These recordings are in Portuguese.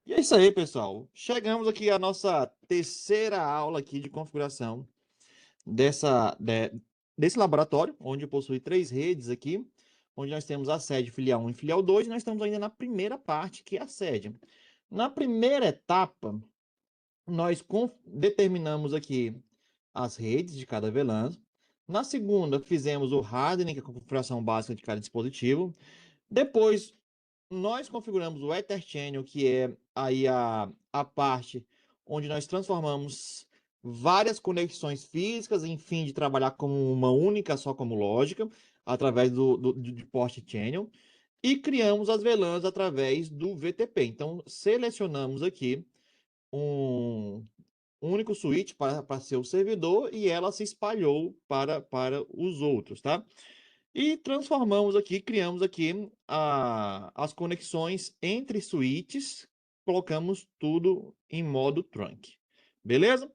E é isso aí, pessoal. Chegamos aqui à nossa terceira aula aqui de configuração desse laboratório, onde possui três redes aqui, onde nós temos a sede filial 1 e filial 2, e nós estamos ainda na primeira parte, que é a sede. Na primeira etapa, nós determinamos aqui as redes de cada VLAN. Na segunda, fizemos o hardening, que é a configuração básica de cada dispositivo. Depois, nós configuramos o Ether Channel, que é aí a parte onde nós transformamos várias conexões físicas, em fim de trabalhar como uma única só como lógica, através de Port Channel, e criamos as VLANs através do VTP. Então, selecionamos aqui um único switch para ser o servidor e ela se espalhou para os outros, tá? E transformamos aqui, criamos aqui as conexões entre switches, colocamos tudo em modo trunk. Beleza? O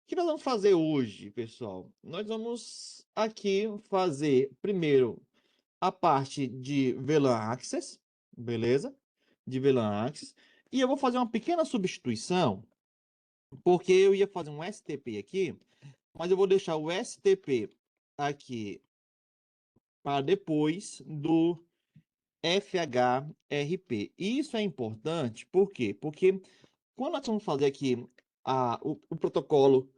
que nós vamos fazer hoje, pessoal? Nós vamos aqui fazer primeiro a parte de VLAN Access, beleza? De VLAN Access. E eu vou fazer uma pequena substituição, porque eu ia fazer um STP aqui, mas eu vou deixar o STP aqui para depois do FHRP. Isso é importante, por quê? Porque quando nós vamos fazer aqui o protocolo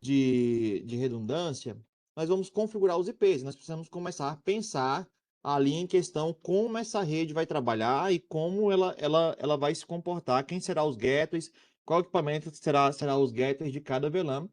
de redundância, nós vamos configurar os IPs. Nós precisamos começar a pensar ali em questão como essa rede vai trabalhar e como ela vai se comportar, quem será os gateways, qual equipamento será os gateways de cada VLAN.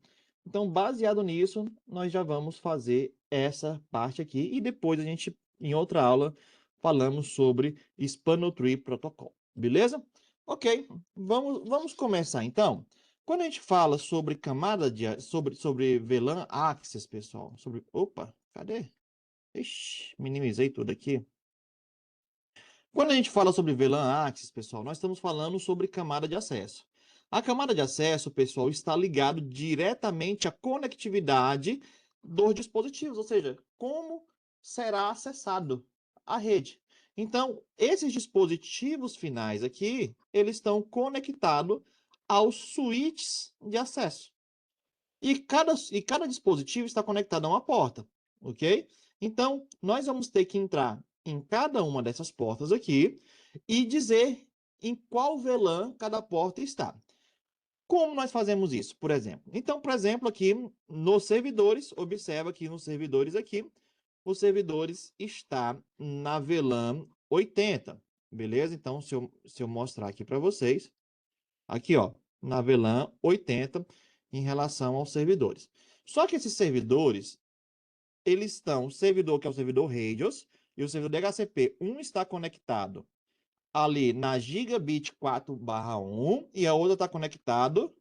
Então, baseado nisso, nós já vamos fazer essa parte aqui e depois a gente, em outra aula, falamos sobre Spanner Tree Protocol. Beleza? Ok, vamos começar então. Quando a gente fala sobre camada sobre VLAN Access, pessoal, opa, cadê? Ixi, minimizei tudo aqui. Quando a gente fala sobre VLAN Access, pessoal, nós estamos falando sobre camada de acesso. A camada de acesso, pessoal, está ligado diretamente à conectividade dos dispositivos, ou seja, como será acessado a rede. Então, esses dispositivos finais aqui, eles estão conectados aos switches de acesso. E cada dispositivo está conectado a uma porta, ok? Então, nós vamos ter que entrar em cada uma dessas portas aqui e dizer em qual VLAN cada porta está. Como nós fazemos isso, por exemplo? Então, por exemplo, aqui nos servidores, observa que nos servidores aqui, os servidores está na VLAN 80, beleza? Então, se eu mostrar aqui para vocês, aqui, ó, na VLAN 80 em relação aos servidores. Só que esses servidores, eles estão, o servidor que é o servidor Radius e o servidor DHCP, um está conectado ali na Gigabit 4/1 e a outra está conectado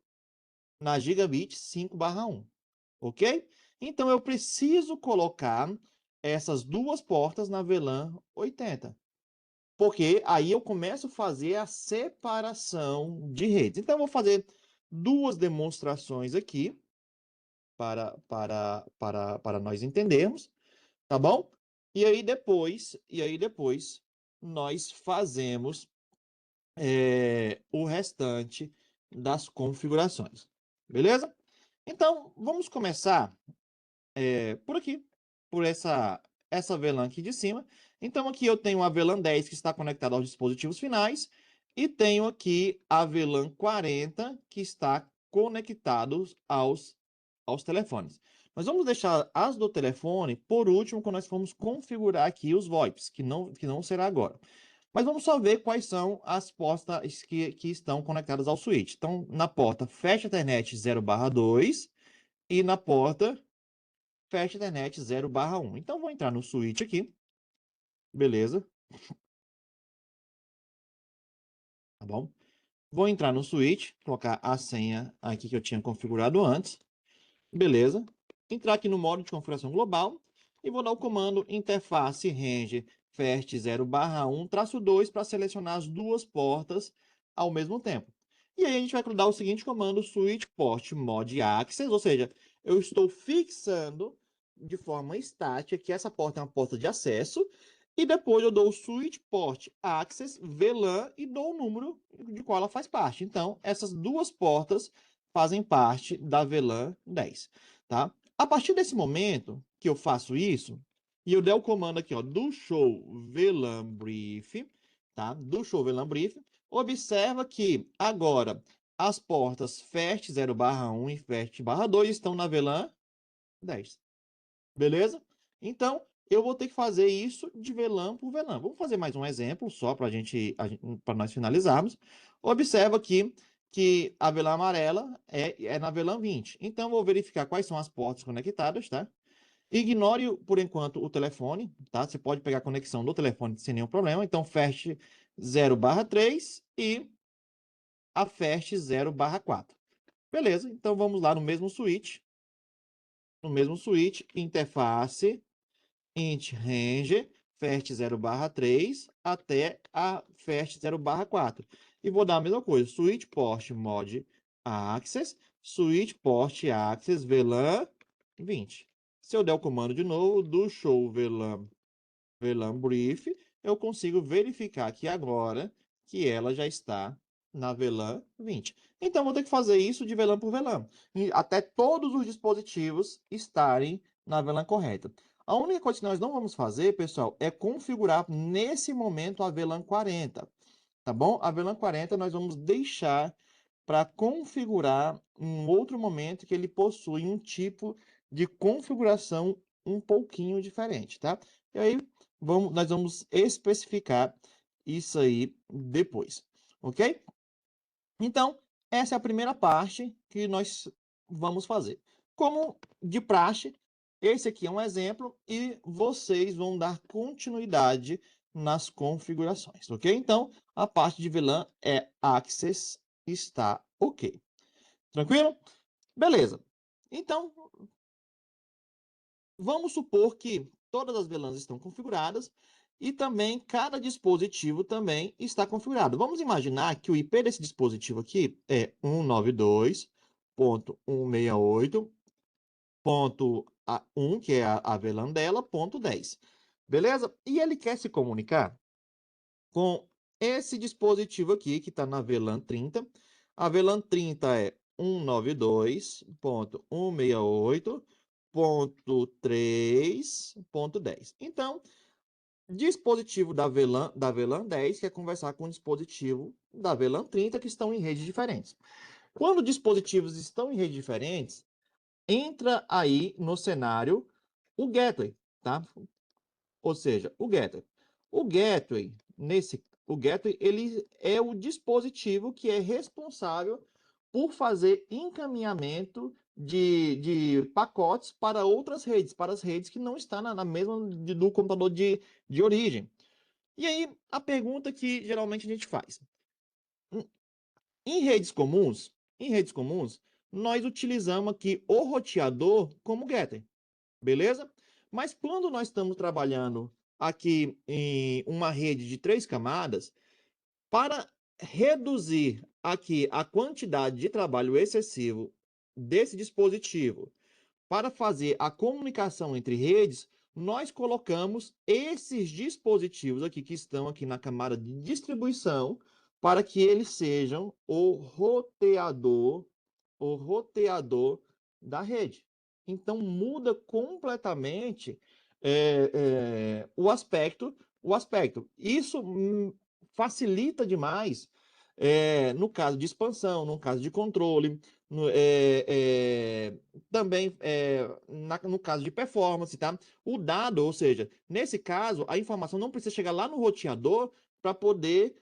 na Gigabit 5/1, ok? Então, eu preciso colocar essas duas portas na VLAN 80. Porque aí eu começo a fazer a separação de redes. Então, eu vou fazer duas demonstrações aqui para nós entendermos, tá bom? E aí depois nós fazemos o restante das configurações. Beleza? Então, vamos começar por aqui, por essa VLAN aqui de cima. Então, aqui eu tenho a VLAN 10 que está conectada aos dispositivos finais e tenho aqui a VLAN 40 que está conectados aos telefones. Nós vamos deixar as do telefone por último, quando nós formos configurar aqui os VoIPs, que não será agora. Mas vamos só ver quais são as portas que estão conectadas ao switch. Então, na porta Fast Ethernet 0/2 e na porta Fast Ethernet 0/1. Então, vou entrar no switch aqui. Beleza. Tá bom? Vou entrar no switch, colocar a senha aqui que eu tinha configurado antes. Beleza. Entrar aqui no modo de configuração global e vou dar o comando interface range fast 0/1-2 para selecionar as duas portas ao mesmo tempo. E aí a gente vai dar o seguinte comando switch port mod access, ou seja, eu estou fixando de forma estática que essa porta é uma porta de acesso E depois eu dou o switch port access VLAN e dou o número de qual ela faz parte. Então, essas duas portas fazem parte da VLAN 10, tá? A partir desse momento que eu faço isso, e eu der o comando aqui, ó, do show VLAN brief, tá? Do show VLAN brief, observa que agora as portas FAST 0/1 e FAST/2 estão na VLAN 10. Beleza? Então, eu vou ter que fazer isso de VLAN por VLAN. Vamos fazer mais um exemplo só para para nós finalizarmos. Observa aqui que a VLAN amarela é na VLAN 20. Então, eu vou verificar quais são as portas conectadas, tá? Ignore, por enquanto, o telefone, tá? Você pode pegar a conexão do telefone sem nenhum problema. Então, FAST 0/3 e a FAST 0/4. Beleza, então vamos lá no mesmo switch. No mesmo switch, interface int range fast 0/3 até a fast 0/4. E vou dar a mesma coisa, switch port mod access, switch port access VLAN 20. Se eu der o comando de novo, do show VLAN brief, eu consigo verificar aqui agora que ela já está na VLAN 20. Então, vou ter que fazer isso de VLAN por VLAN, até todos os dispositivos estarem na VLAN correta. A única coisa que nós não vamos fazer, pessoal, é configurar nesse momento a VLAN 40, tá bom? A VLAN 40 nós vamos deixar para configurar em outro momento que ele possui um tipo de configuração um pouquinho diferente, tá? E aí, nós vamos especificar isso aí depois, ok? Então, essa é a primeira parte que nós vamos fazer. Como de praxe, esse aqui é um exemplo e vocês vão dar continuidade nas configurações, ok? Então, a parte de VLAN é Access está ok. Tranquilo? Beleza. Então, vamos supor que todas as VLANs estão configuradas e também cada dispositivo também está configurado. Vamos imaginar que o IP desse dispositivo aqui é 192.168.1, que é a VLAN dela, ponto 10. Beleza? E ele quer se comunicar com esse dispositivo aqui, que está na VLAN 30. A VLAN 30 é 192.168.3.10. Então, dispositivo da VLAN 10 quer conversar com o dispositivo da VLAN 30 que estão em redes diferentes. Quando dispositivos estão em redes diferentes, entra aí no cenário o gateway, tá? Ou seja, o gateway. O gateway, ele é o dispositivo que é responsável por fazer encaminhamento de pacotes para outras redes, para as redes que não estão na mesma do computador de origem. E aí, a pergunta que geralmente a gente faz. Em redes comuns, nós utilizamos aqui o roteador como gateway, beleza? Mas quando nós estamos trabalhando aqui em uma rede de 3 camadas, para reduzir aqui a quantidade de trabalho excessivo desse dispositivo, para fazer a comunicação entre redes, nós colocamos esses dispositivos aqui que estão aqui na camada de distribuição para que eles sejam o roteador da rede. Então muda completamente o aspecto. Isso facilita demais no caso de expansão, no caso de controle, também no caso de performance, tá? O dado, ou seja, nesse caso, a informação não precisa chegar lá no roteador para poder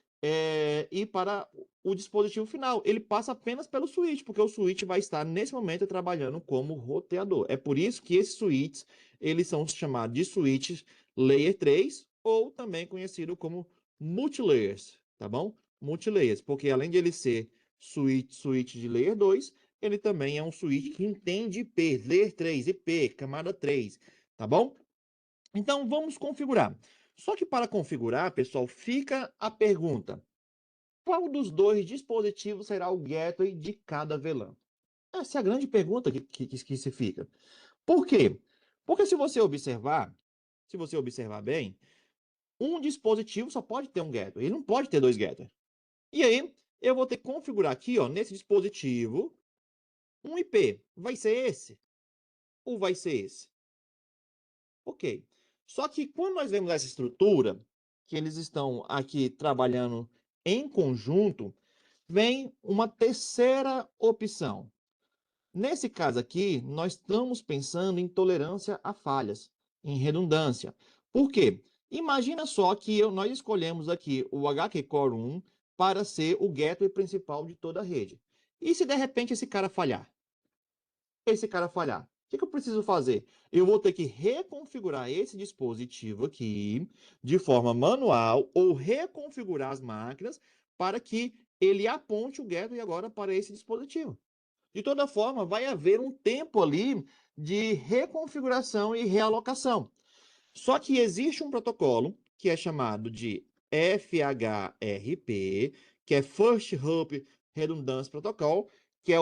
ir para o dispositivo final. Ele passa apenas pelo switch, porque o switch vai estar, nesse momento, trabalhando como roteador. É por isso que esses switches, eles são chamados de switches Layer 3, ou também conhecido como multilayers, tá bom? Multilayers, porque além de ele ser switch de Layer 2, ele também é um switch que entende IP, Layer 3, IP, camada 3, tá bom? Então, vamos configurar. Só que para configurar, pessoal, fica a pergunta: qual dos dois dispositivos será o gateway de cada VLAN? Essa é a grande pergunta que se fica. Por quê? Porque se você observar bem, um dispositivo só pode ter um gateway, ele não pode ter 2 gateways. E aí, eu vou ter que configurar aqui, ó, nesse dispositivo, um IP. Vai ser esse? Ou vai ser esse? Ok. Só que quando nós vemos essa estrutura, que eles estão aqui trabalhando em conjunto, vem uma terceira opção. Nesse caso aqui, nós estamos pensando em tolerância a falhas, em redundância. Por quê? Imagina só que nós escolhemos aqui o HQ Core 1 para ser o gateway principal de toda a rede. E se de repente esse cara falhar? O que eu preciso fazer? Eu vou ter que reconfigurar esse dispositivo aqui de forma manual ou reconfigurar as máquinas para que ele aponte o gateway agora para esse dispositivo. De toda forma, vai haver um tempo ali de reconfiguração e realocação. Só que existe um protocolo que é chamado de FHRP, que é First Hop Redundance Protocol, que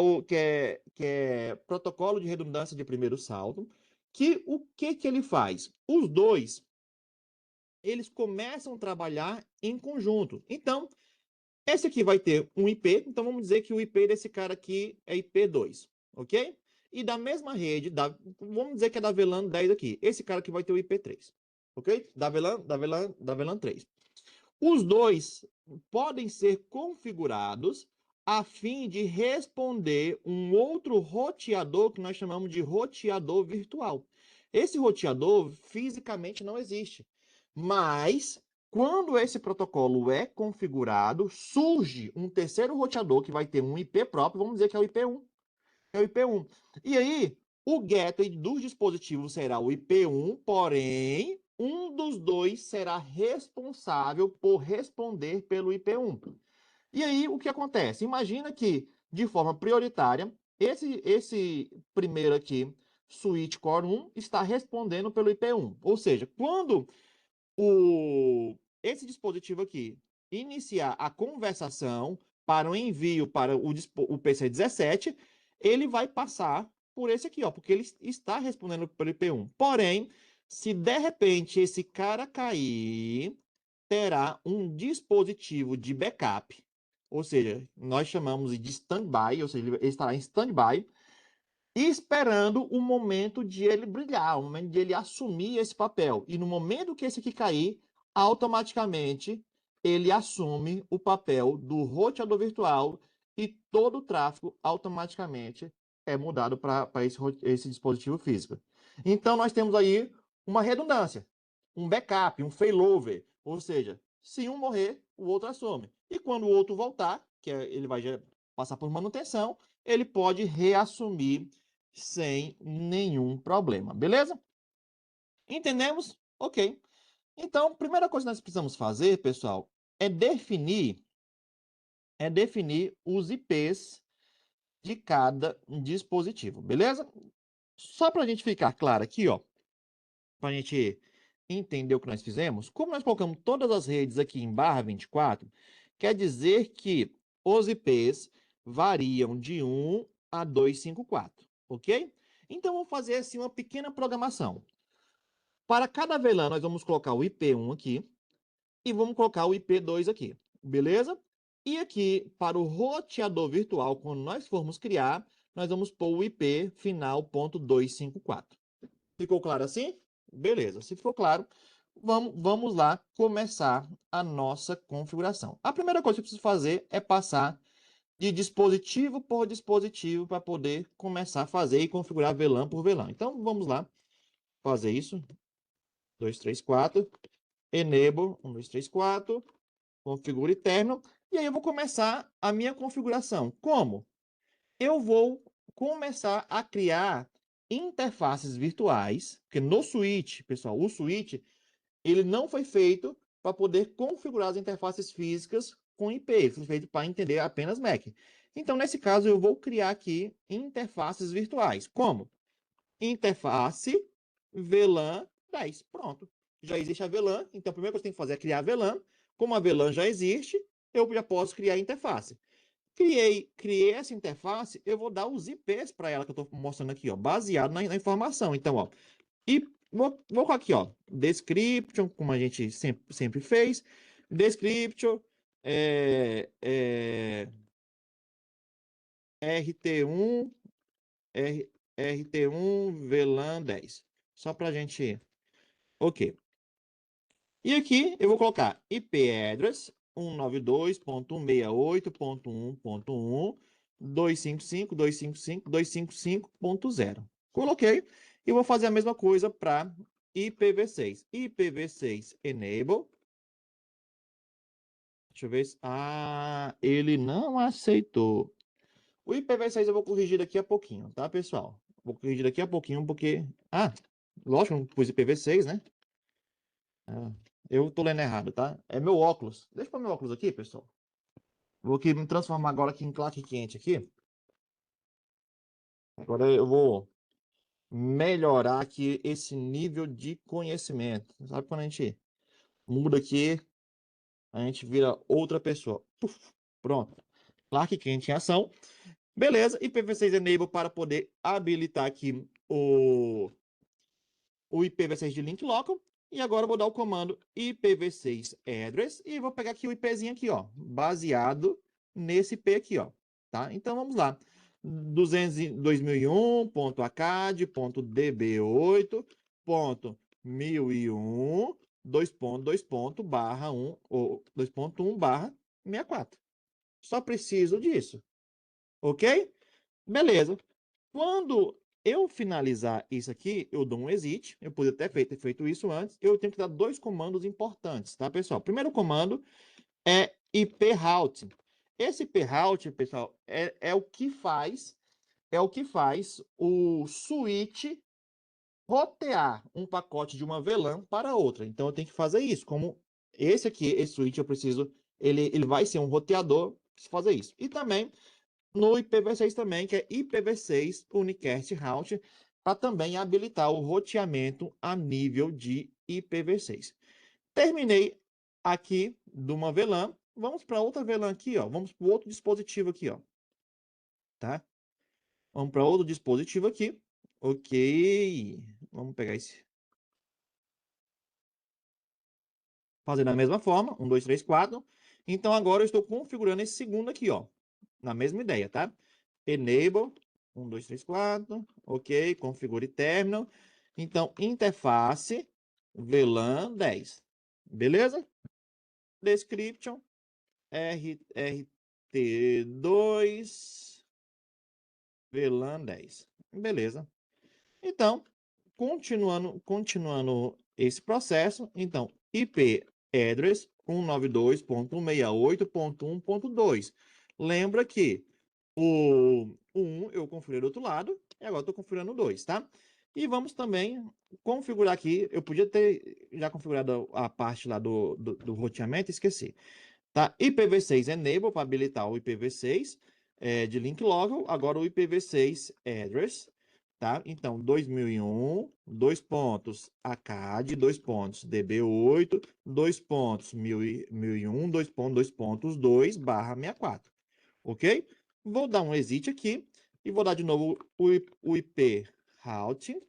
é protocolo de redundância de primeiro salto, que o que ele faz? Os dois, eles começam a trabalhar em conjunto. Então, esse aqui vai ter um IP, então vamos dizer que o IP desse cara aqui é IP2, ok? E da mesma rede, vamos dizer que é da VLAN 10 aqui. Esse cara aqui vai ter o IP3, ok? Da VLAN 3. Os dois podem ser configurados a fim de responder um outro roteador que nós chamamos de roteador virtual. Esse roteador fisicamente não existe, mas quando esse protocolo é configurado, surge um terceiro roteador que vai ter um IP próprio, vamos dizer que é o IP1. É o IP1. E aí, o gateway dos dispositivos será o IP1, porém, um dos dois será responsável por responder pelo IP1. E aí, o que acontece? Imagina que, de forma prioritária, esse primeiro aqui, Switch Core 1, está respondendo pelo IP1. Ou seja, quando esse dispositivo aqui iniciar a conversação para o envio para o PC17, ele vai passar por esse aqui, ó, porque ele está respondendo pelo IP1. Porém, se de repente esse cara cair, terá um dispositivo de backup, ou seja, nós chamamos de standby, ou seja, ele estará em standby, esperando o momento de ele brilhar, o momento de ele assumir esse papel. E no momento que esse aqui cair, automaticamente ele assume o papel do roteador virtual e todo o tráfego automaticamente é mudado para esse dispositivo físico. Então, nós temos aí uma redundância, um backup, um failover, ou seja, se um morrer, o outro assume. E quando o outro voltar, ele vai passar por manutenção, ele pode reassumir sem nenhum problema, beleza? Entendemos? Ok. Então, a primeira coisa que nós precisamos fazer, pessoal, é definir os IPs de cada dispositivo, beleza? Só para a gente ficar claro aqui, ó, para a gente entender o que nós fizemos, como nós colocamos todas as redes aqui em /24, quer dizer que os IPs variam de 1 a 254, ok? Então, vamos fazer assim uma pequena programação. Para cada VLAN, nós vamos colocar o IP1 aqui e vamos colocar o IP2 aqui, beleza? E aqui, para o roteador virtual, quando nós formos criar, nós vamos pôr o IP final .254. Ficou claro assim? Beleza. Se ficou claro, vamos lá começar a nossa configuração. A primeira coisa que eu preciso fazer é passar de dispositivo por dispositivo para poder começar a fazer e configurar VLAN por VLAN. Então, vamos lá fazer isso. 2, 3, 4. Enable, 1, 2, 3, 4. Configure terminal. E aí eu vou começar a minha configuração. Como? Eu vou começar a criar interfaces virtuais, porque no switch, pessoal, o switch, ele não foi feito para poder configurar as interfaces físicas com IP, ele foi feito para entender apenas MAC. Então, nesse caso, eu vou criar aqui interfaces virtuais. Como? Interface VLAN 10. Pronto. Já existe a VLAN, então a primeira coisa que eu tenho que fazer é criar a VLAN. Como a VLAN já existe, eu já posso criar a interface. Criei essa interface, eu vou dar os IPs para ela que eu estou mostrando aqui, ó, baseado na informação. Então, ó, vou colocar aqui, ó, description, como a gente sempre fez, description, RT1, RT1 VLAN 10. Só para a gente... Ok. E aqui eu vou colocar IP address 192.168.1.1, 255.255.0. E vou fazer a mesma coisa para IPv6. IPv6 enable. Deixa eu ver se... Ah, ele não aceitou. O IPv6 eu vou corrigir daqui a pouquinho, tá, pessoal? Vou corrigir daqui a pouquinho porque... Ah, lógico, eu não pus IPv6, né? Ah, eu tô lendo errado, tá? É meu óculos. Deixa eu pôr meu óculos aqui, pessoal. Vou aqui me transformar agora aqui em Clark Kent aqui. Agora eu vou melhorar aqui esse nível de conhecimento. Sabe quando a gente muda aqui, a gente vira outra pessoa. Puf, pronto. Clark Kent em ação. Beleza. IPv6 Enable para poder habilitar aqui o IPv6 de link local. E agora eu vou dar o comando IPv6 address e vou pegar aqui o IPzinho aqui, ó, baseado nesse IP aqui, ó, tá? Então vamos lá. 2001.acad.db8.1001 barra 1 ou 2.1 barra 64. Só preciso disso, ok? Beleza. Quando eu finalizar isso aqui, eu dou um exit. Eu poderia ter feito isso antes. Eu tenho que dar dois comandos importantes, tá, pessoal? O primeiro comando é IP routing. Esse IP routing, pessoal, é o que faz o switch rotear um pacote de uma VLAN para outra. Então eu tenho que fazer isso. Como esse aqui, esse switch, eu preciso, ele vai ser um roteador, preciso fazer isso. E também no IPv6 também, que é IPv6 Unicast Route, para também habilitar o roteamento a nível de IPv6. Terminei aqui de uma VLAN. Vamos para outra VLAN aqui, ó. Vamos para outro dispositivo aqui, ó. Tá? Vamos para outro dispositivo aqui. Ok. Vamos pegar esse. Fazer da mesma forma. 1, 2, 3, 4. Então agora eu estou configurando esse segundo aqui, ó. Na mesma ideia, tá? Enable. 1, 2, 3, 4. Ok. Configure terminal. Então, interface VLAN 10. Beleza? Description. RT2 VLAN 10. Beleza. Então, continuando esse processo, então, IP address 192.168.1.2. Lembra que o 1 eu configurei do outro lado, e agora estou configurando o 2, tá? E vamos também configurar aqui, eu podia ter já configurado a parte lá do roteamento, esqueci. Tá? IPv6 Enable para habilitar o IPv6 de link local, agora o IPv6 address, tá? Então, 2001, dois pontos ACAD, dois pontos DB8, dois pontos 1001, dois pontos 2 barra 64, ok? Vou dar um exit aqui e vou dar de novo o IP routing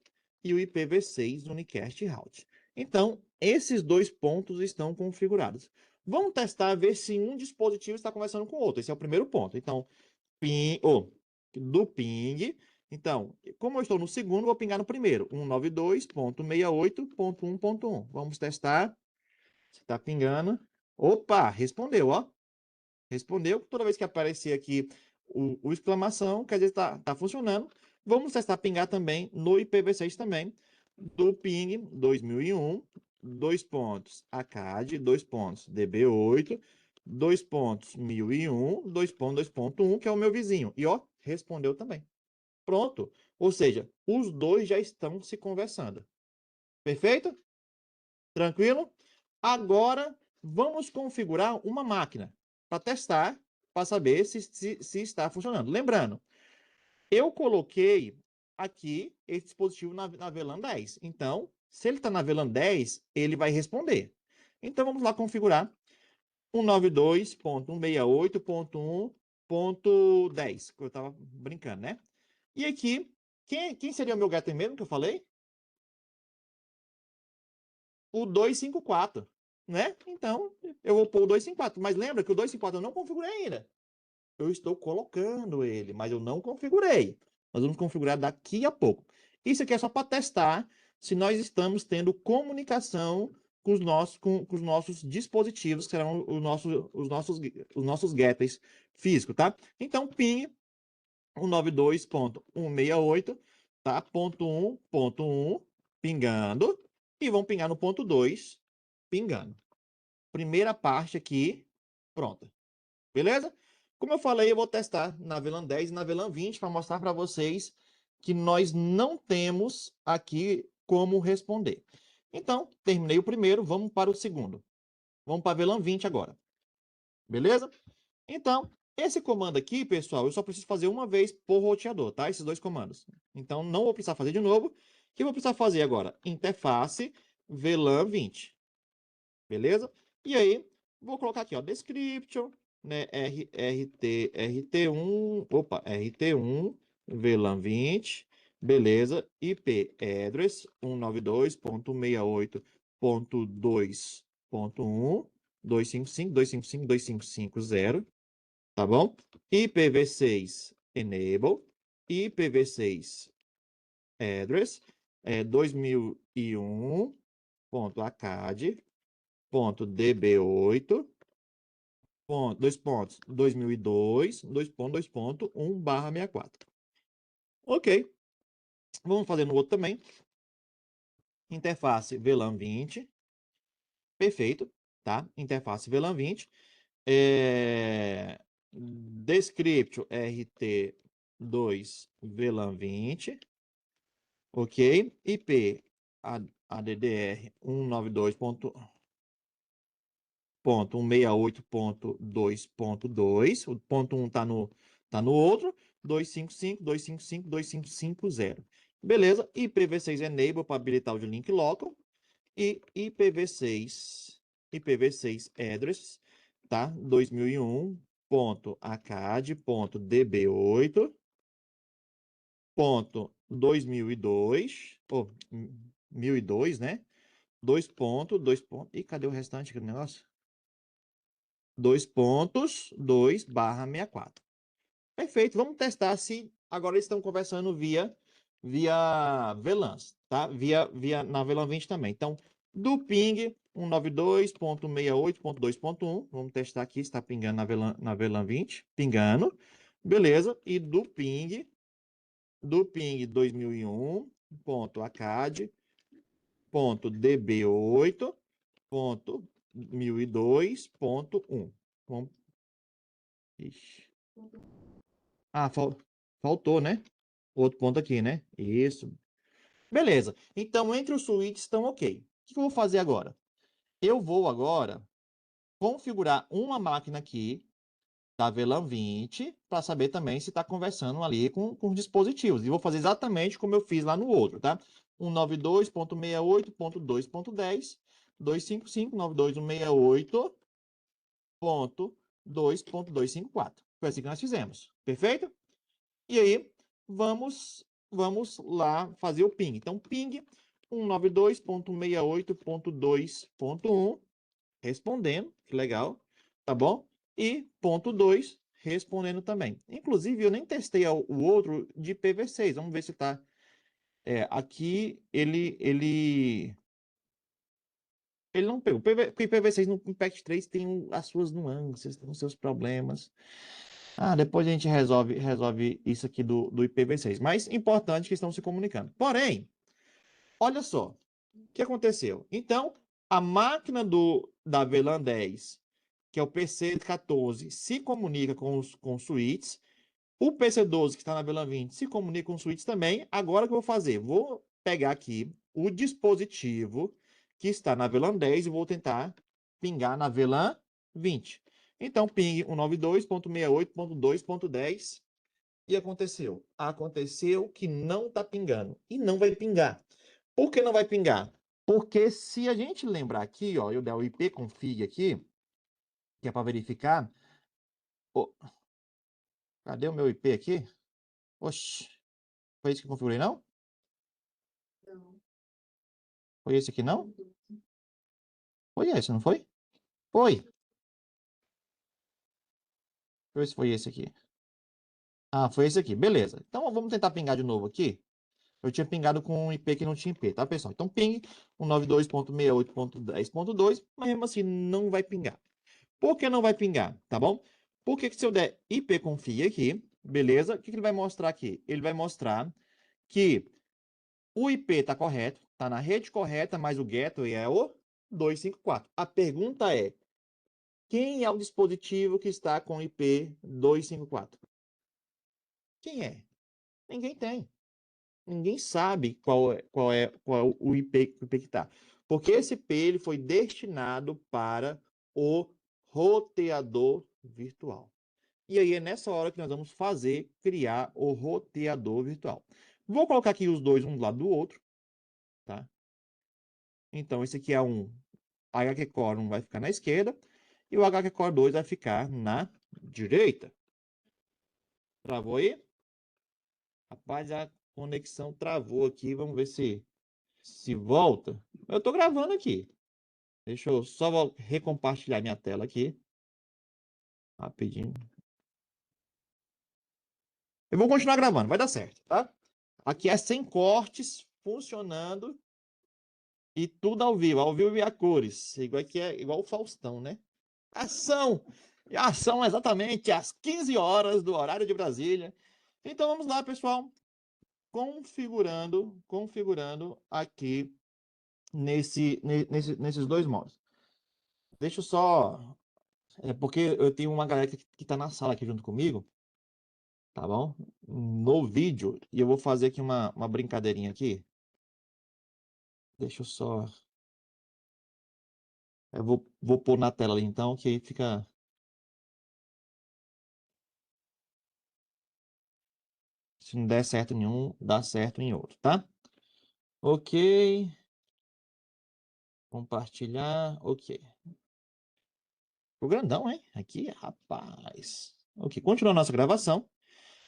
e o IPv6 unicast routing. Então, esses dois pontos estão configurados. Vamos testar, ver se um dispositivo está conversando com o outro. Esse é o primeiro ponto. Então, do ping. Então, como eu estou no segundo, vou pingar no primeiro. 192.68.1.1. Vamos testar. Se está pingando. Opa, respondeu, ó. Respondeu. Toda vez que aparecer aqui o exclamação, quer dizer, está funcionando. Vamos testar pingar também no IPv6 também. Do ping 2001, dois pontos ACAD, dois pontos DB8, dois pontos 1001, dois pontos 2.1, que é o meu vizinho. E ó, respondeu também. Pronto. Ou seja, os dois já estão se conversando. Perfeito? Tranquilo? Agora, vamos configurar uma máquina para testar, para saber se está funcionando. Lembrando, eu coloquei aqui esse dispositivo na VLAN 10. Então, se ele está na VLAN 10, ele vai responder. Então, vamos lá configurar 192.168.1.10, que eu estava brincando, né? E aqui, quem seria o meu getter mesmo que eu falei? o 254, né? Então, eu vou pôr o 254. Mas lembra que o 254 eu não configurei ainda. Eu estou colocando ele, mas eu não configurei. Nós vamos configurar daqui a pouco. Isso aqui é só para testar se nós estamos tendo comunicação com os nossos dispositivos, que serão os nossos gateways físicos, tá? Então, ping 192.168, tá? Ponto 1, ponto 1, pingando. E vão pingar no ponto 2, pingando. Primeira parte aqui, pronta. Beleza? Como eu falei, eu vou testar na VLAN 10 e na VLAN 20 para mostrar para vocês que nós não temos aqui como responder. Então, terminei o primeiro, vamos para o segundo. Vamos para a VLAN 20 agora. Beleza? Então, esse comando aqui, pessoal, eu só preciso fazer uma vez por roteador, tá? Esses dois comandos. Então, não vou precisar fazer de novo. O que eu vou precisar fazer agora? Interface VLAN 20. Beleza? E aí, vou colocar aqui, ó, description, né, RT1, opa, RT1, VLAN 20, beleza, IP address 192.168.2.1, 255.255.255.0, tá bom? IPv6 enable, IPv6 address 2001.acad ponto db8 ponto, 2002 2.2.1/64. Ok, vamos fazer no outro também. Interface VLAN 20, perfeito, tá? Interface VLAN 20, descript RT2 VLAN 20, ok, IP ADDR 192.168.2.2, o ponto 1 tá no outro, 255.255.255.0. Beleza, IPv6 enable para habilitar o de link local e IPv6 address, tá? 2001.acad.db8 ponto 2002, ou 1002, né? 2 ponto, 2 ponto. E cadê o restante aqui do negócio? 2.2/64. Perfeito, vamos testar se agora eles estão conversando via VLANs, tá? Na VLAN 20 também. Então, do ping 192.168.2.1, vamos testar aqui se está pingando na VLAN 20, pingando, beleza? E do ping 2001.acad.db8.1002.1. Vamos. Ixi. Ah, faltou, né? Outro ponto aqui, né? Isso. Beleza. Então, entre os switches estão ok. O que eu vou fazer agora? Eu vou agora configurar uma máquina aqui da VLAN 20 para saber também se está conversando ali com os dispositivos. E vou fazer exatamente como eu fiz lá no outro, tá? 192.168.2.10, 255.168.2.254. Foi assim que nós fizemos. Perfeito? E aí, vamos lá fazer o ping. Então, ping 192.168.2.1, respondendo, que legal, tá bom? E ponto 2, respondendo também. Inclusive, eu nem testei o outro de IPv6. Vamos ver se tá. Aqui ele não pegou. Porque IPv6 no Impact 3 tem as suas nuances, tem os seus problemas. Depois a gente resolve isso aqui do IPv6. Mas importante que estão se comunicando. Porém, olha só, o que aconteceu? Então, a máquina da VLAN 10, que é o PC14, se comunica com os switches. O PC12, que está na VLAN 20, se comunica com os switches também. Agora o que eu vou fazer? Vou pegar aqui o dispositivo que está na VLAN 10 e vou tentar pingar na VLAN 20. Então, ping 192.168.2.10. E aconteceu? Aconteceu que não está pingando. E não vai pingar. Por que não vai pingar? Porque se a gente lembrar aqui, ó, eu der o ipconfig aqui, que é para verificar. Ô, cadê o meu IP aqui? Oxi, foi isso que eu configurei, não? Não. Foi esse aqui, não? Foi esse, não foi? Foi. Deixa eu ver se foi esse aqui. Ah, foi esse aqui. Beleza. Então vamos tentar pingar de novo aqui. Eu tinha pingado com um IP que não tinha IP, tá, pessoal? Então ping 192.68.10.2, mas mesmo assim não vai pingar. Por que não vai pingar, tá bom? Porque se eu der ipconfig aqui, beleza? O que ele vai mostrar aqui? Ele vai mostrar que o IP está correto, está na rede correta, mas o gateway é o 254. A pergunta é, quem é o dispositivo que está com IP 254? Quem é? Ninguém tem. Ninguém sabe qual é o IP que está. Porque esse IP ele foi destinado para o roteador virtual. E aí é nessa hora que nós vamos criar o roteador virtual. Vou colocar aqui os dois um do lado do outro, tá? Então, esse aqui é um HQ Core 1 vai ficar na esquerda e o HQ Core 2 vai ficar na direita. Travou aí? Rapaz, a conexão travou aqui. Vamos ver se volta. Eu estou gravando aqui. Deixa eu só recompartilhar minha tela aqui. Rapidinho. Eu vou continuar gravando, vai dar certo, tá? Aqui é sem cortes, funcionando e tudo ao vivo e a cores. Igual que é igual o Faustão, né? Ação! Ação exatamente às 15 horas do horário de Brasília. Então vamos lá, pessoal. Configurando aqui nesses dois modos. Deixa eu só. É porque eu tenho uma galera que tá na sala aqui junto comigo, tá bom? No vídeo. E eu vou fazer aqui uma brincadeirinha aqui. Deixa eu só. Eu vou pôr na tela ali então, que aí fica. Se não der certo em um, dá certo em outro, tá? Ok. Compartilhar. Ok. Ficou grandão, hein? Aqui, rapaz. Ok, continuando a nossa gravação.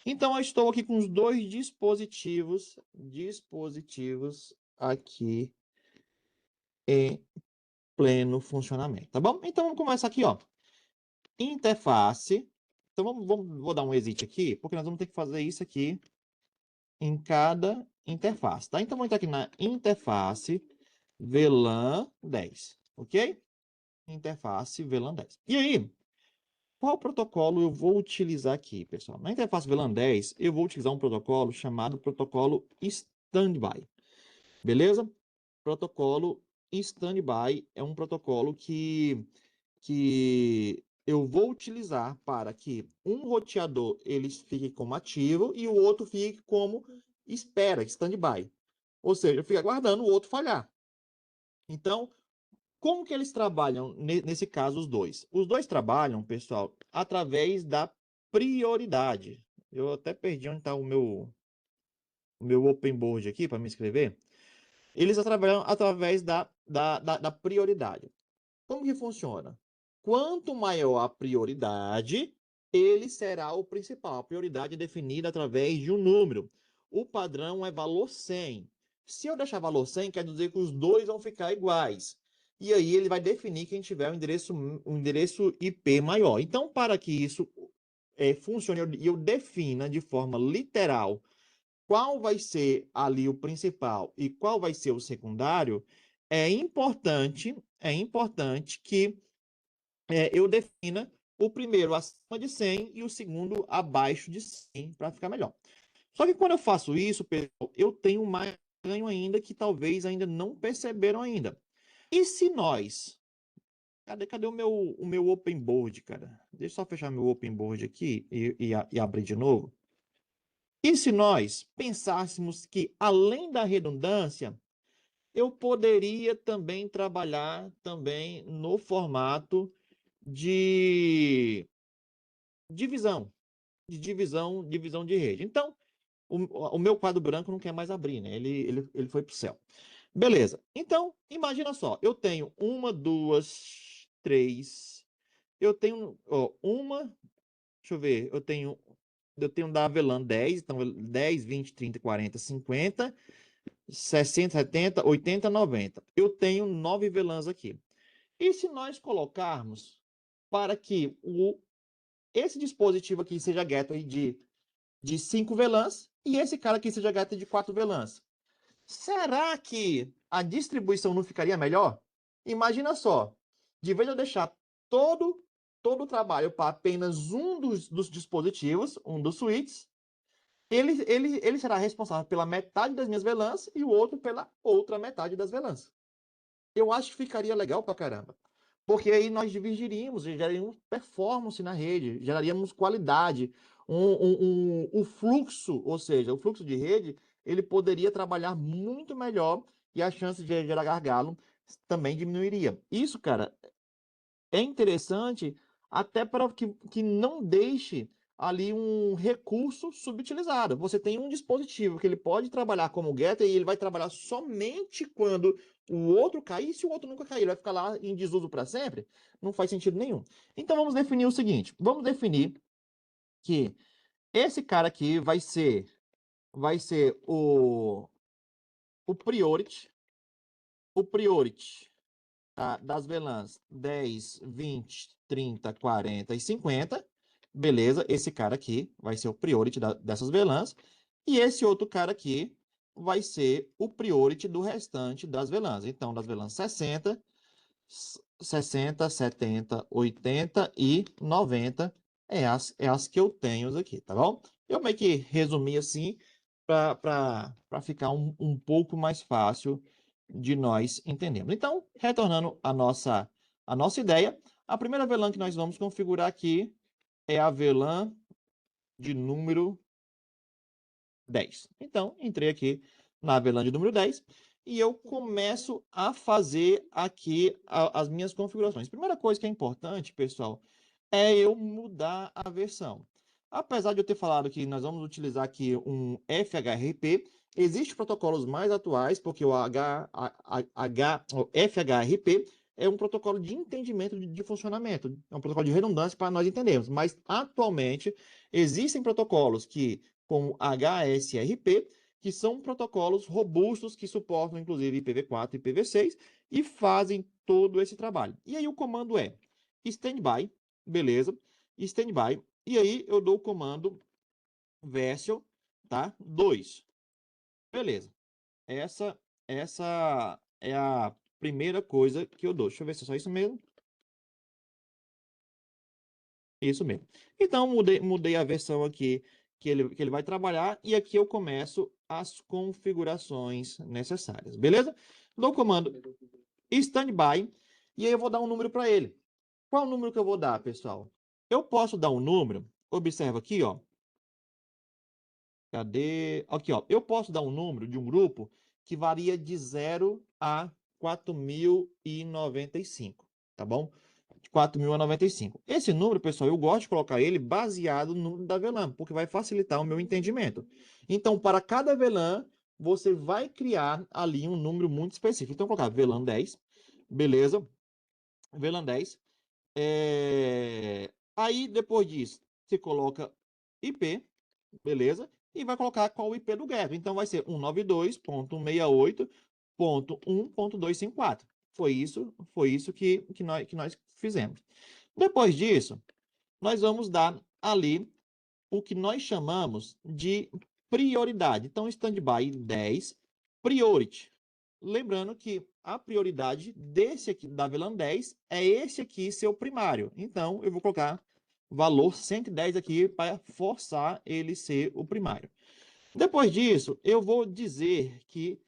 Então, eu estou aqui com os dois dispositivos aqui em pleno funcionamento, tá bom? Então, vamos começar aqui, ó. Interface. Então, vou dar um exit aqui, porque nós vamos ter que fazer isso aqui em cada interface, tá? Então, vamos entrar aqui na interface VLAN 10, ok? Interface VLAN 10. E aí, qual protocolo eu vou utilizar aqui, pessoal? Na interface VLAN 10, eu vou utilizar um protocolo chamado protocolo Standby. Beleza? Protocolo Standby é um protocolo que eu vou utilizar para que um roteador ele fique como ativo e o outro fique como espera, Standby. Ou seja, fica aguardando o outro falhar. Então, como que eles trabalham nesse caso, os dois? Os dois trabalham, pessoal, através da prioridade. Eu até perdi onde está o meu open board aqui para me inscrever. Eles trabalham através da prioridade. Como que funciona? Quanto maior a prioridade, ele será o principal. A prioridade é definida através de um número. O padrão é valor 100. Se eu deixar valor 100, quer dizer que os dois vão ficar iguais. E aí ele vai definir quem tiver um endereço IP maior. Então, para que isso funcione e eu defina de forma literal qual vai ser ali o principal e qual vai ser o secundário, é importante que eu defina o primeiro acima de 100 e o segundo abaixo de 100 para ficar melhor. Só que quando eu faço isso, pessoal, eu tenho mais ganho ainda que talvez ainda não perceberam ainda. E se nós... Cadê o meu open board, cara? Deixa eu só fechar meu open board aqui e abrir de novo. E se nós pensássemos que, além da redundância, eu poderia também trabalhar também no formato de divisão, divisão de rede. Então, o meu quadro branco não quer mais abrir, né? Ele foi para o céu. Beleza. Então, imagina só, eu tenho uma, duas, três. Eu tenho, ó, deixa eu ver, eu tenho da Avelan 10, então 10, 20, 30, 40, 50, 60, 70, 80, 90. Eu tenho 9 VLANs aqui. E se nós colocarmos para que esse dispositivo aqui seja gateway de 5 VLANs e esse cara aqui seja gateway de 4 VLANs, será que a distribuição não ficaria melhor? Imagina só, de vez de eu deixar todo o trabalho para apenas um dos dispositivos, um dos switches, ele será responsável pela metade das minhas VLANs e o outro pela outra metade das VLANs. Eu acho que ficaria legal pra caramba. Porque aí nós dividiríamos, geraríamos performance na rede, geraríamos qualidade, o fluxo, ou seja, o fluxo de rede, ele poderia trabalhar muito melhor e a chance de gerar gargalo também diminuiria. Isso, cara, é interessante até para que não deixe ali um recurso subutilizado. Você tem um dispositivo que ele pode trabalhar como getter e ele vai trabalhar somente quando o outro cair. Se o outro nunca cair, ele vai ficar lá em desuso para sempre. Não faz sentido nenhum. Então vamos definir o seguinte. Vamos definir que esse cara aqui vai ser o priority. O priority, tá, das VLANs 10, 20, 30, 40 e 50. Beleza, esse cara aqui vai ser o priority dessas VLANs. E esse outro cara aqui vai ser o priority do restante das VLANs. Então, das VLANs 60, 70, 80 e 90 é as que eu tenho aqui, tá bom? Eu meio que resumi assim para ficar um pouco mais fácil de nós entendermos. Então, retornando a nossa ideia, a primeira VLAN que nós vamos configurar aqui é a VLAN de número 10. Então, entrei aqui na VLAN de número 10 e eu começo a fazer aqui as minhas configurações. Primeira coisa que é importante, pessoal, é eu mudar a versão. Apesar de eu ter falado que nós vamos utilizar aqui um FHRP, existem protocolos mais atuais, porque o FHRP é um protocolo de entendimento de funcionamento, é um protocolo de redundância para nós entendermos, mas atualmente existem protocolos como HSRP, que são protocolos robustos que suportam inclusive IPv4 e IPv6 e fazem todo esse trabalho. E aí o comando é standby, beleza? Standby. E aí eu dou o comando version, tá? 2. Beleza. Essa é a primeira coisa que eu dou. Deixa eu ver se é só isso mesmo. Isso mesmo. Então, mudei a versão aqui que ele vai trabalhar e aqui eu começo as configurações necessárias, beleza? Dou o comando standby e aí eu vou dar um número para ele. Qual o número que eu vou dar, pessoal? Eu posso dar um número, observa aqui, ó. Cadê? Aqui, ó. Eu posso dar um número de um grupo que varia de 0 a 4.095, tá bom? De 4.095. Esse número, pessoal, eu gosto de colocar ele baseado no número da VLAN, porque vai facilitar o meu entendimento. Então, para cada VLAN, você vai criar ali um número muito específico. Então, eu vou colocar VLAN 10, beleza? VLAN 10. Aí, depois disso, você coloca IP, beleza? E vai colocar qual o IP do gateway. Então, vai ser 192.168.1.254. Foi isso que nós fizemos. Depois disso, nós vamos dar ali o que nós chamamos de prioridade. Então, standby 10, priority. Lembrando que a prioridade desse aqui, da VLAN 10, é esse aqui, seu primário. Então, eu vou colocar valor 110 aqui para forçar ele ser o primário. Depois disso, eu vou dizer que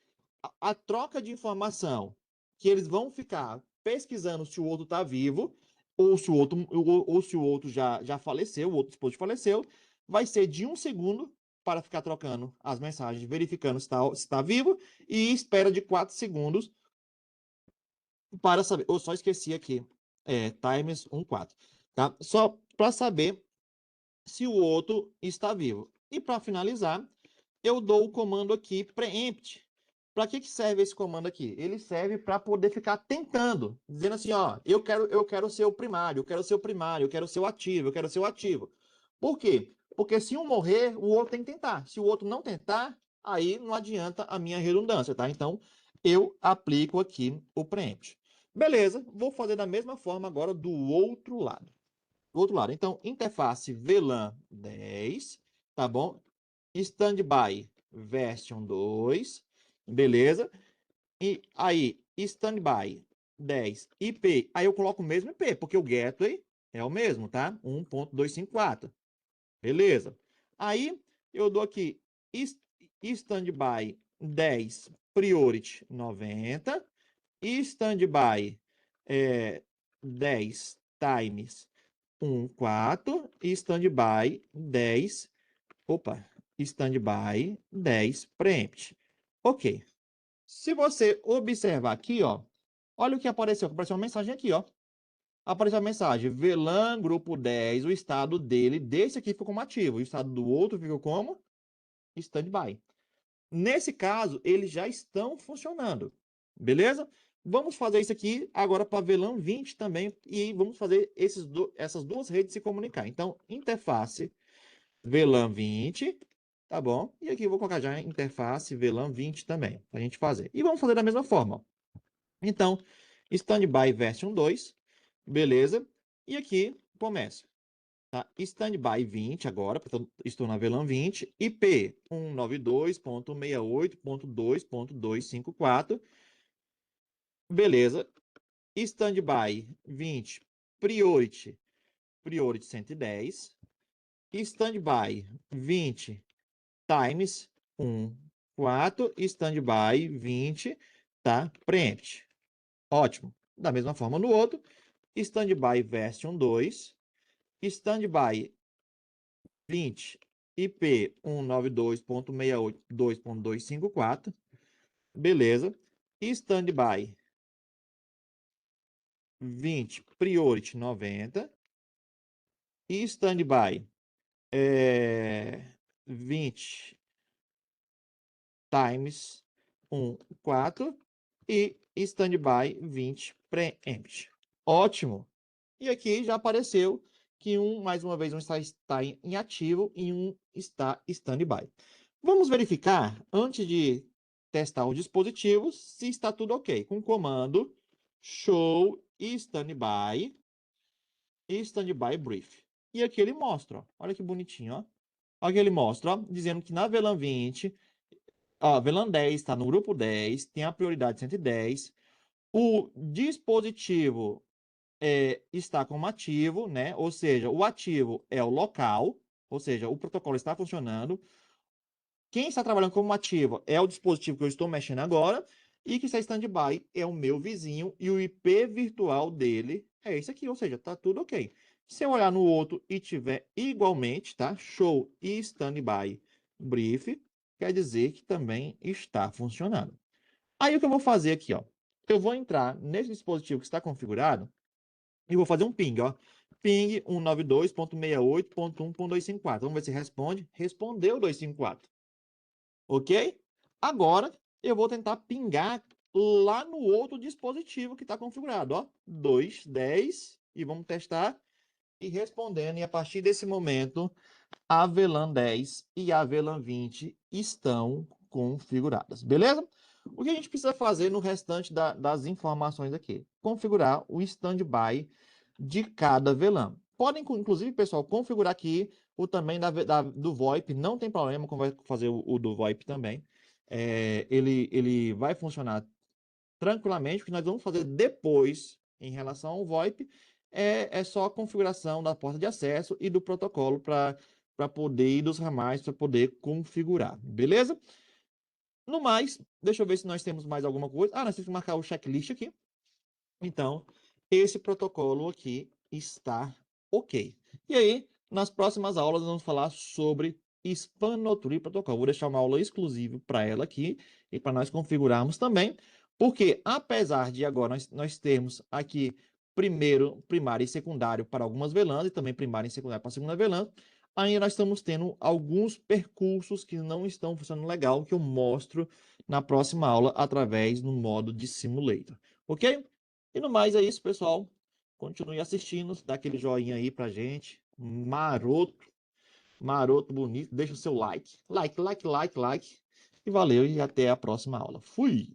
a troca de informação, que eles vão ficar pesquisando se o outro está vivo, ou se o outro já faleceu, o outro dispositivo faleceu, vai ser de 1 segundo para ficar trocando as mensagens, verificando se está vivo, e espera de 4 segundos para saber. Eu só esqueci aqui, times 1.4, tá? Só para saber se o outro está vivo. E para finalizar, eu dou o comando aqui preempt. Para que serve esse comando aqui? Ele serve para poder ficar tentando, dizendo assim, ó, eu quero ser o primário, eu quero ser o primário, eu quero ser o ativo, eu quero ser o ativo. Por quê? Porque se um morrer, o outro tem que tentar. Se o outro não tentar, aí não adianta a minha redundância, tá? Então, eu aplico aqui o preempt. Beleza, vou fazer da mesma forma agora do outro lado. Do outro lado, então, interface VLAN 10, tá bom? Standby version 2, beleza? E aí, standby 10 IP, aí eu coloco o mesmo IP, porque o gateway é o mesmo, tá? 1.254, beleza? Aí, eu dou aqui standby 10 priority 90, standby 10 times 14 e standby 10, opa, standby 10 preempt. Ok. Se você observar aqui, ó, olha o que apareceu. Apareceu uma mensagem aqui, ó. Apareceu a mensagem: VLAN grupo 10, o estado dele, desse aqui ficou como ativo, e o estado do outro ficou como standby. Nesse caso, eles já estão funcionando, beleza? Vamos fazer isso aqui agora para VLAN 20 também, e vamos fazer essas duas redes se comunicar. Então, interface VLAN 20, tá bom? E aqui eu vou colocar já interface VLAN 20 também, para a gente fazer. E vamos fazer da mesma forma, ó. Então, standby version 2, beleza? E aqui começa, tá? Standby 20 agora, portanto, estou na VLAN 20, IP 192.68.2.254, beleza? Standby 20, priority 110, standby 20 times 1, 4, standby 20, tá? Preempt. Ótimo. Da mesma forma no outro, standby version 2, standby 20, IP 192.68.2.254, beleza. Standby 20, priority 90, e standby 20 times 1, 4 e standby 20 preempt. Ótimo! E aqui já apareceu que mais uma vez, um está em ativo e um está standby. Vamos verificar, antes de testar o dispositivo, se está tudo ok. Com o comando show standby e standby brief. E aqui ele mostra, ó. Olha que bonitinho, ó. Olha que ele mostra, ó, dizendo que na VLAN 20, ó, VLAN 10 está no grupo 10, tem a prioridade 110. O dispositivo está como ativo, né? Ou seja, o ativo é o local, ou seja, o protocolo está funcionando. Quem está trabalhando como ativo é o dispositivo que eu estou mexendo agora, e que está em standby é o meu vizinho, e o IP virtual dele é esse aqui, ou seja, está tudo ok. Se eu olhar no outro e tiver igualmente, tá? Show e standby brief, quer dizer que também está funcionando. Aí o que eu vou fazer aqui, ó? Eu vou entrar nesse dispositivo que está configurado e vou fazer um ping, ó. Ping 192.68.1.254. Vamos ver se responde. Respondeu 254. Ok? Agora, eu vou tentar pingar lá no outro dispositivo que está configurado, ó. 210. E vamos testar. E respondendo. E a partir desse momento, a VLAN 10 e a VLAN 20 estão configuradas. Beleza? O que a gente precisa fazer no restante das informações aqui? Configurar o standby de cada VLAN. Podem, inclusive, pessoal, configurar aqui o também do VoIP, não tem problema, como vai fazer o do VoIP também. Ele vai funcionar tranquilamente. O que nós vamos fazer depois, em relação ao VoIP, é só a configuração da porta de acesso e do protocolo para poder ir dos ramais, para poder configurar, beleza? No mais, deixa eu ver se nós temos mais alguma coisa. Nós temos que marcar o checklist aqui. Então, esse protocolo aqui está ok. E aí, nas próximas aulas, nós vamos falar sobre Spanotree Protocol. Vou deixar uma aula exclusiva para ela aqui e para nós configurarmos também, porque apesar de agora nós termos aqui primeiro, primário e secundário para algumas VLANs e também primário e secundário para a segunda VLAN, ainda nós estamos tendo alguns percursos que não estão funcionando legal, que eu mostro na próxima aula através do modo de simulator. Ok? E no mais é isso, pessoal. Continue assistindo, dá aquele joinha aí pra gente. Maroto, maroto, bonito. Deixa o seu like. Like. E valeu, e até a próxima aula. Fui!